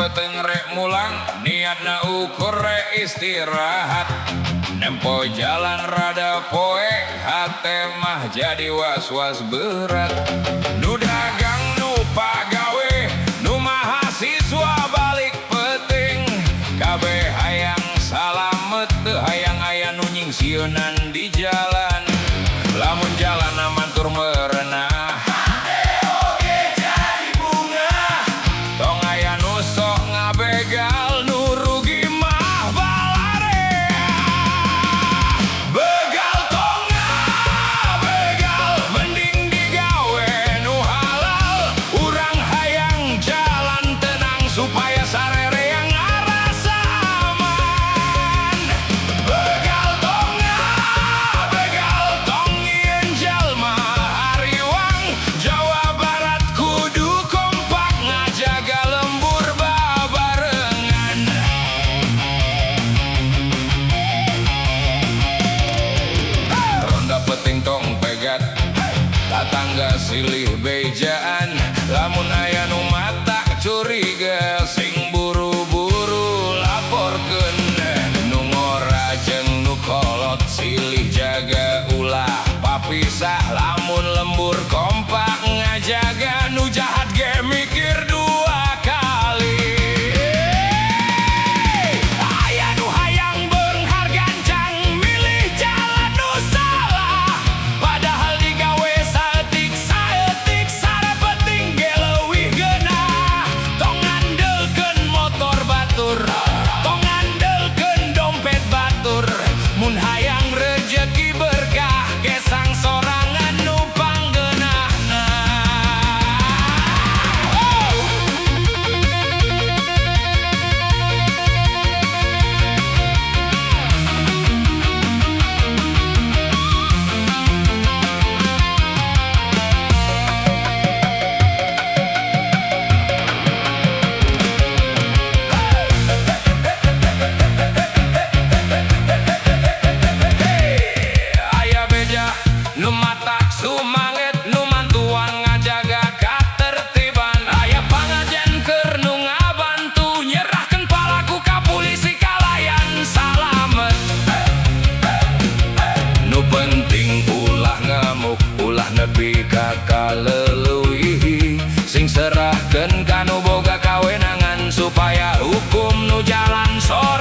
Peteng rek mulang niatna ukur rek istirahat, nempo jalan rada poe hate mah jadi was-was berat. Nu dagang nu pagawe nu mahasiswa balik peting, kabeh hayang salamet teu hayang aya nu nyingsieunan di jalan. Lamun jalan aman tur merenah begal nu rugi mah balare. Begal tonga begal mending digawe nu halal, urang hayang jalan tenang supaya sarere yang ngarasa aman. Begal tonga begal tongieun jalma hariwang Jawa Barat kudu kompak ngajaga lembur peting tong pegat, tatangga silih bejaan. Lamun aya nu mata curiga sing buru-buru laporkeun, nu ngora jeung nu kolot silih jaga ulah papisah. Lamun lembur kompak ngajaga, nu jahat ge mikir dua kali. Mun hayang rejeki berkah gesang sorangan nu panggeunahna. Nu matak sumanget nu mantuan ngajaga katertiban, aya pangajen keur nu ngabantu nyerahkeun palaku ka polisi kalayan salamet. Nu penting ulah ngamuk ulah nepi ka kaleuwih, sing serahkeun ka nu boga kawenangan supaya hukum nu jalan sore.